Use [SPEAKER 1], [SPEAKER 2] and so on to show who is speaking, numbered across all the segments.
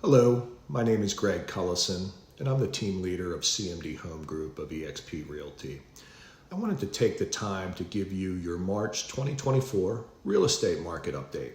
[SPEAKER 1] Hello, my name is Greg Cullison, and I'm the team leader of CMD Home Group of eXp Realty. I wanted to take the time to give you your March 2024 real estate market update.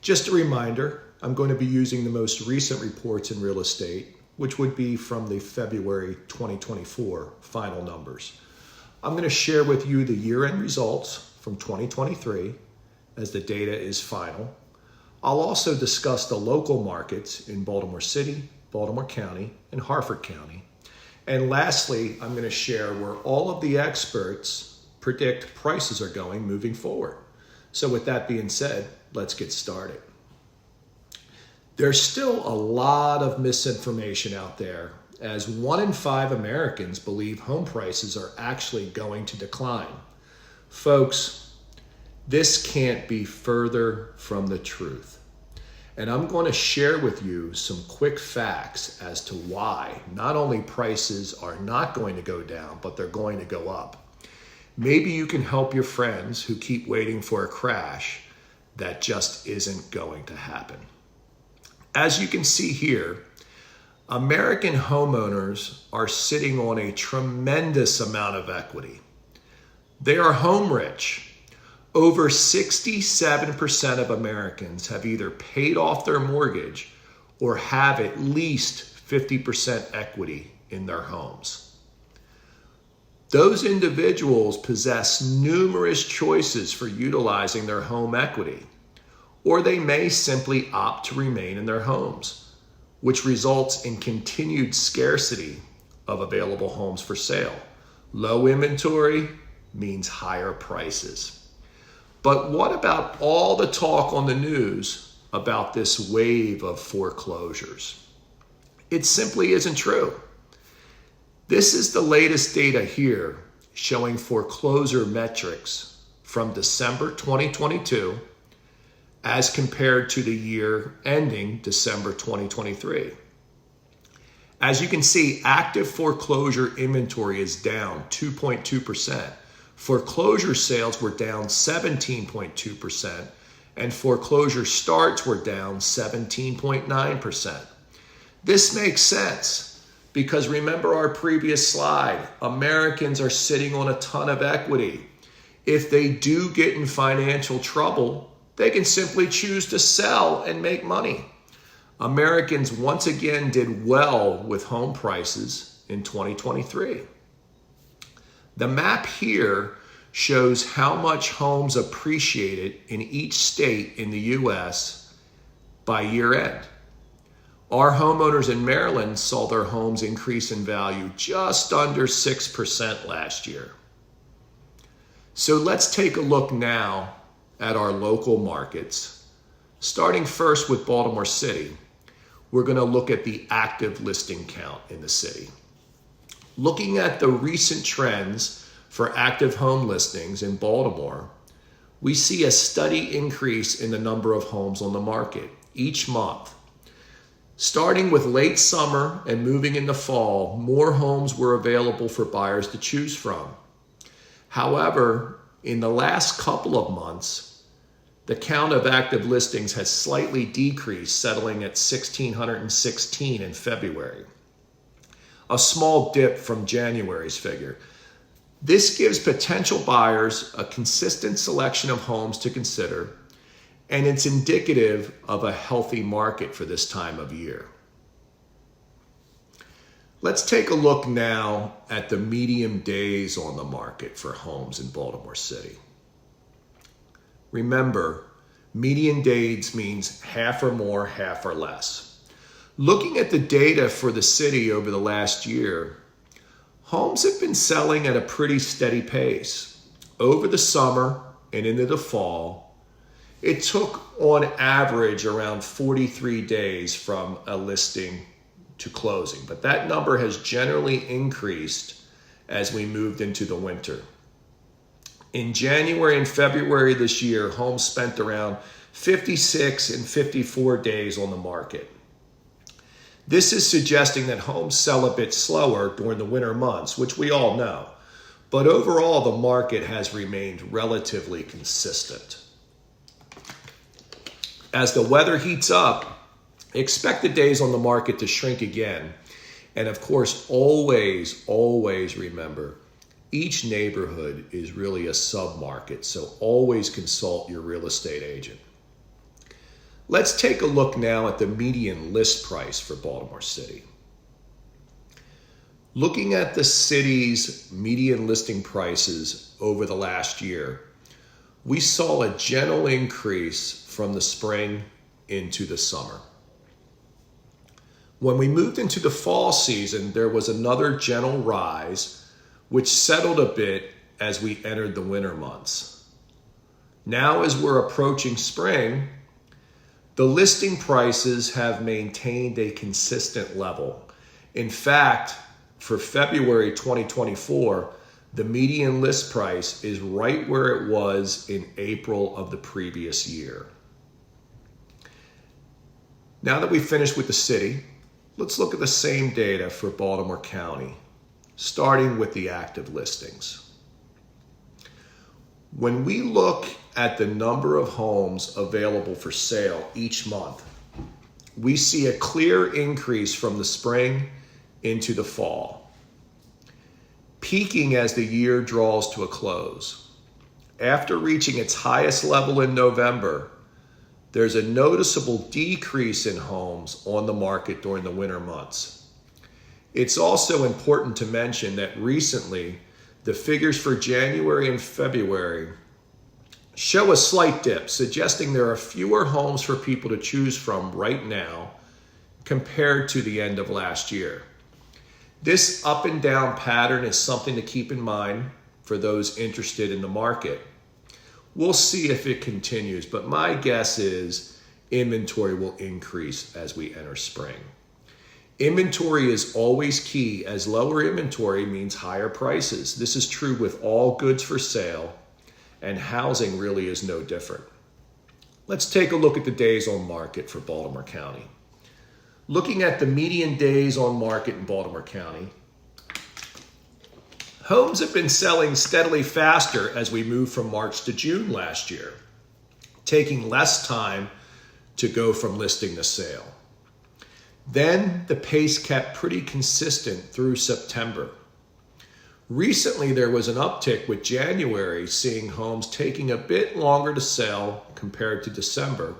[SPEAKER 1] Just a reminder, I'm going to be using the most recent reports in real estate, which would be from the February 2024 final numbers. I'm going to share with you the year-end results from 2023 as the data is final. I'll also discuss the local markets in Baltimore City, Baltimore County, and Harford County. And lastly, I'm going to share where all of the experts predict prices are going moving forward. So with that being said, let's get started. There's still a lot of misinformation out there, as 1 in 5 Americans believe home prices are actually going to decline. Folks, this can't be further from the truth. And I'm going to share with you some quick facts as to why not only prices are not going to go down, but they're going to go up. Maybe you can help your friends who keep waiting for a crash that just isn't going to happen. As you can see here, American homeowners are sitting on a tremendous amount of equity. They are home rich. Over 67% of Americans have either paid off their mortgage or have at least 50% equity in their homes. Those individuals possess numerous choices for utilizing their home equity, or they may simply opt to remain in their homes, which results in continued scarcity of available homes for sale. Low inventory means higher prices. But what about all the talk on the news about this wave of foreclosures? It simply isn't true. This is the latest data here showing foreclosure metrics from December 2022 as compared to the year ending December 2023. As you can see, active foreclosure inventory is down 2.2%. Foreclosure sales were down 17.2%, and foreclosure starts were down 17.9%. This makes sense because remember our previous slide, Americans are sitting on a ton of equity. If they do get in financial trouble, they can simply choose to sell and make money. Americans once again did well with home prices in 2023. The map here shows how much homes appreciated in each state in the U.S. by year end. Our homeowners in Maryland saw their homes increase in value just under 6% last year. So let's take a look now at our local markets. Starting first with Baltimore City, we're going to look at the active listing count in the city. Looking at the recent trends for active home listings in Baltimore, we see a steady increase in the number of homes on the market each month. Starting with late summer and moving into fall, more homes were available for buyers to choose from. However, in the last couple of months, the count of active listings has slightly decreased, settling at 1,616 in February. A small dip from January's figure. This gives potential buyers a consistent selection of homes to consider, and it's indicative of a healthy market for this time of year. Let's take a look now at the median days on the market for homes in Baltimore City. Remember, median days means half or more, half or less. Looking at the data for the city over the last year, homes have been selling at a pretty steady pace. Over the summer and into the fall, it took on average around 43 days from a listing to closing, but that number has generally increased as we moved into the winter. In January and February this year, homes spent around 56 and 54 days on the market. This is suggesting that homes sell a bit slower during the winter months, which we all know. But overall, the market has remained relatively consistent. As the weather heats up Expect the days on the market to shrink again. And of course, always, always remember, each neighborhood is really a sub-market, so always consult your real estate agent. Let's take a look now at the median list price for Baltimore City. Looking at the city's median listing prices over the last year, we saw a gentle increase from the spring into the summer. When we moved into the fall season, there was another gentle rise, which settled a bit as we entered the winter months. Now, as we're approaching spring, the listing prices have maintained a consistent level. In fact, for February 2024, the median list price is right where it was in April of the previous year. Now that we've finished with the city, let's look at the same data for Baltimore County, starting with the active listings. When we look at the number of homes available for sale each month, we see a clear increase from the spring into the fall, peaking as the year draws to a close. After reaching its highest level in November, there's a noticeable decrease in homes on the market during the winter months. It's also important to mention that recently, the figures for January and February show a slight dip, suggesting there are fewer homes for people to choose from right now compared to the end of last year. This up and down pattern is something to keep in mind for those interested in the market. We'll see if it continues, but my guess is inventory will increase as we enter spring. Inventory is always key, as lower inventory means higher prices. This is true with all goods for sale, and housing really is no different. Let's take a look at the days on market for Baltimore County. Looking at the median days on market in Baltimore County, homes have been selling steadily faster as we move from March to June last year, taking less time to go from listing to sale. Then the pace kept pretty consistent through September. Recently, there was an uptick with January seeing homes taking a bit longer to sell compared to December.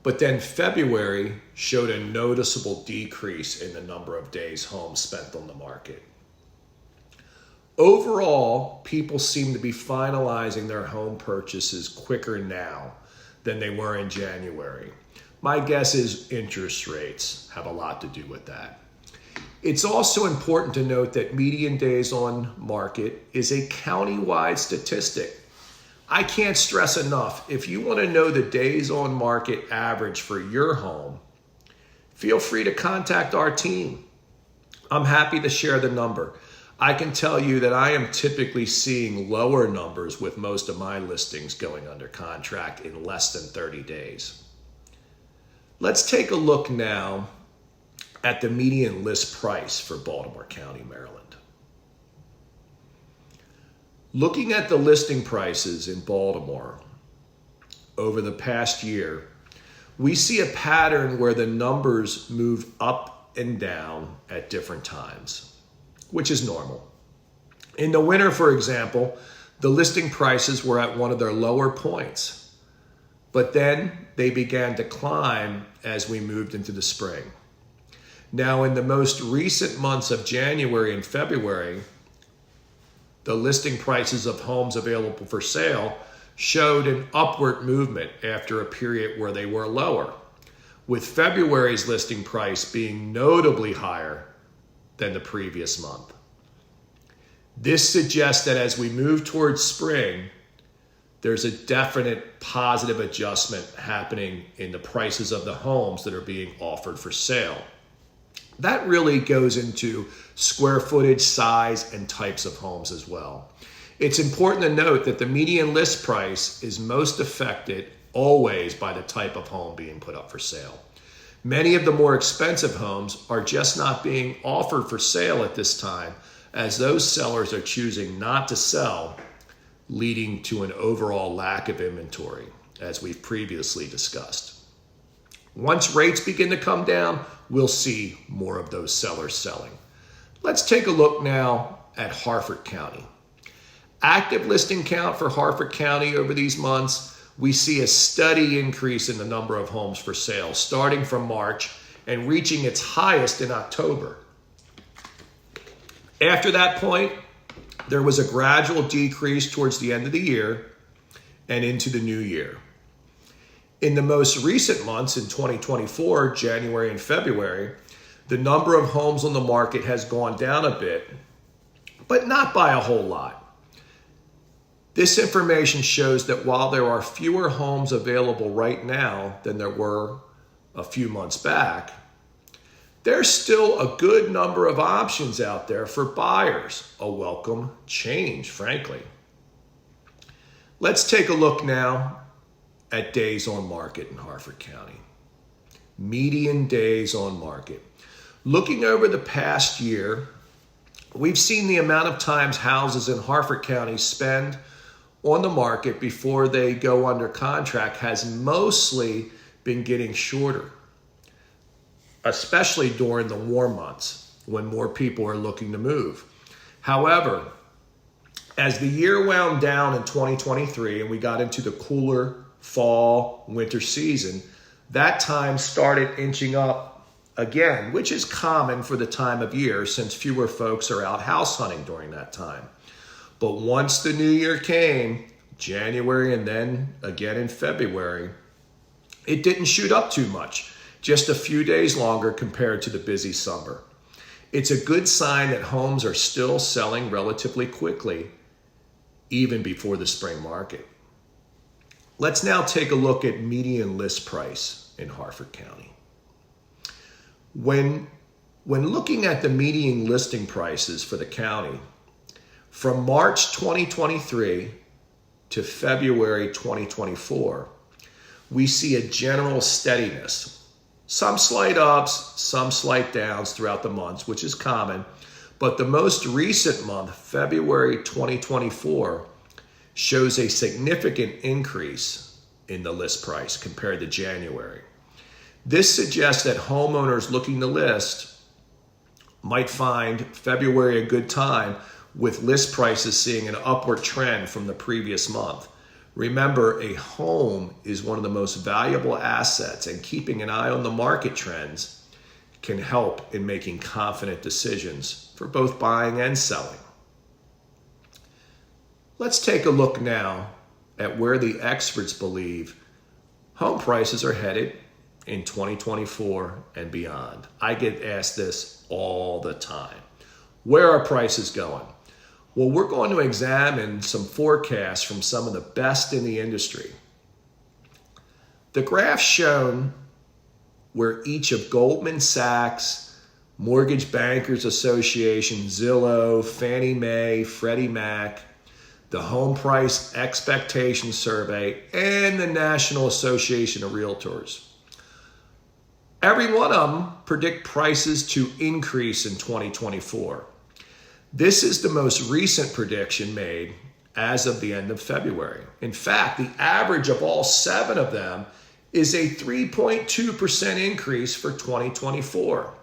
[SPEAKER 1] But then February showed a noticeable decrease in the number of days homes spent on the market. Overall, people seem to be finalizing their home purchases quicker now than they were in January. My guess is interest rates have a lot to do with that. It's also important to note that median days on market is a county-wide statistic. I can't stress enough, if you want to know the days on market average for your home, feel free to contact our team. I'm happy to share the number. I can tell you that I am typically seeing lower numbers with most of my listings going under contract in less than 30 days. Let's take a look now at the median list price for Baltimore County, Maryland. Looking at the listing prices in Baltimore over the past year, we see a pattern where the numbers move up and down at different times, which is normal. In the winter, for example, the listing prices were at one of their lower points, but then they began to climb as we moved into the spring. Now, in the most recent months of January and February, the listing prices of homes available for sale showed an upward movement after a period where they were lower, with February's listing price being notably higher than the previous month. This suggests that as we move towards spring, there's a definite positive adjustment happening in the prices of the homes that are being offered for sale. That really goes into square footage, size, and types of homes as well. It's important to note that the median list price is most affected always by the type of home being put up for sale. Many of the more expensive homes are just not being offered for sale at this time, as those sellers are choosing not to sell, leading to an overall lack of inventory, as we've previously discussed. Once rates begin to come down, we'll see more of those sellers selling. Let's take a look now at Harford County. Active listing count for Harford County over these months, we see a steady increase in the number of homes for sale starting from March and reaching its highest in October. After that point, there was a gradual decrease towards the end of the year and into the new year. In the most recent months in 2024, January and February, the number of homes on the market has gone down a bit, but not by a whole lot. This information shows that while there are fewer homes available right now than there were a few months back, there's still a good number of options out there for buyers, a welcome change, frankly. Let's take a look now at days on market in Harford County. Median days on market. Looking over the past year, we've seen the amount of times houses in Harford County spend on the market before they go under contract has mostly been getting shorter, especially during the warm months when more people are looking to move. However, as the year wound down in 2023 and we got into the cooler fall, winter season, that time started inching up again, which is common for the time of year since fewer folks are out house hunting during that time. But once the new year came, January and then again in February, it didn't shoot up too much, just a few days longer compared to the busy summer. It's a good sign that homes are still selling relatively quickly, even before the spring market. Let's now take a look at median list price in Harford County. When looking at the median listing prices for the county, from March 2023 to February 2024, we see a general steadiness. Some slight ups, some slight downs throughout the months, which is common, but the most recent month, February 2024, shows a significant increase in the list price compared to January. This suggests that homeowners looking to list might find February a good time, with list prices seeing an upward trend from the previous month. Remember, a home is one of the most valuable assets, and keeping an eye on the market trends can help in making confident decisions for both buying and selling. Let's take a look now at where the experts believe home prices are headed in 2024 and beyond. I get asked this all the time. Where are prices going? Well, we're going to examine some forecasts from some of the best in the industry. The graph shown where each of Goldman Sachs, Mortgage Bankers Association, Zillow, Fannie Mae, Freddie Mac, the Home Price Expectation Survey, and the National Association of Realtors. Every one of them predict prices to increase in 2024. This is the most recent prediction made as of the end of February. In fact, the average of all 7 of them is a 3.2% increase for 2024.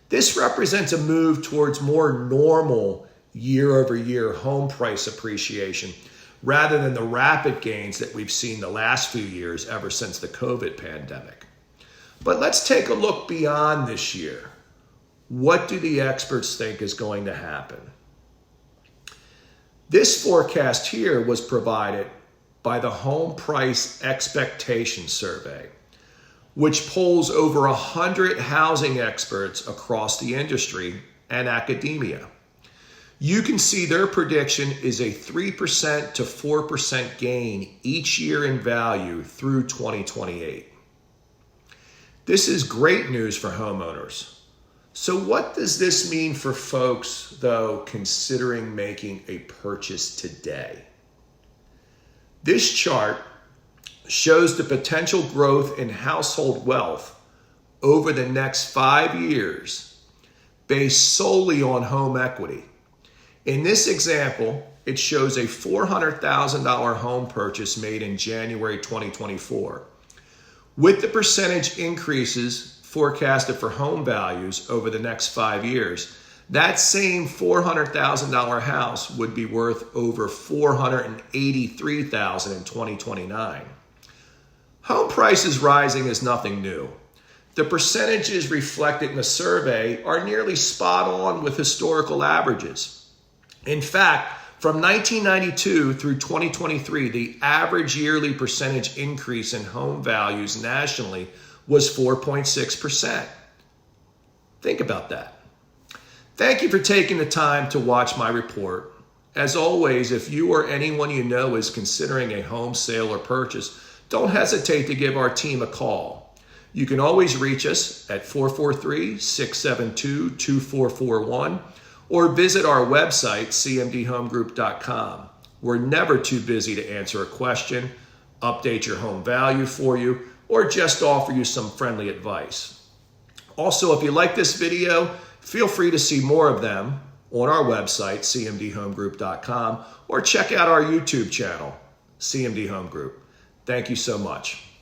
[SPEAKER 1] This represents a move towards more normal year-over-year home price appreciation rather than the rapid gains that we've seen the last few years ever since the COVID pandemic. But let's take a look beyond this year. What do the experts think is going to happen? This forecast here was provided by the Home Price Expectation Survey, which polls over 100 housing experts across the industry and academia. You can see their prediction is a 3% to 4% gain each year in value through 2028. This is great news for homeowners. So what does this mean for folks, though, considering making a purchase today? This chart shows the potential growth in household wealth over the next 5 years based solely on home equity. In this example, it shows a $400,000 home purchase made in January 2024, With the percentage increases forecasted for home values over the next 5 years, that same $400,000 house would be worth over $483,000 in 2029. Home prices rising is nothing new. The percentages reflected in the survey are nearly spot on with historical averages. In fact, from 1992 through 2023, the average yearly percentage increase in home values nationally was 4.6%. Think about that. Thank you for taking the time to watch my report. As always, if you or anyone you know is considering a home sale or purchase, don't hesitate to give our team a call. You can always reach us at 443-672-2441 or visit our website, cmdhomegroup.com. We're never too busy to answer a question, update your home value for you, or just offer you some friendly advice. Also, if you like this video, feel free to see more of them on our website, cmdhomegroup.com, or check out our YouTube channel, CMD Home Group. Thank you so much.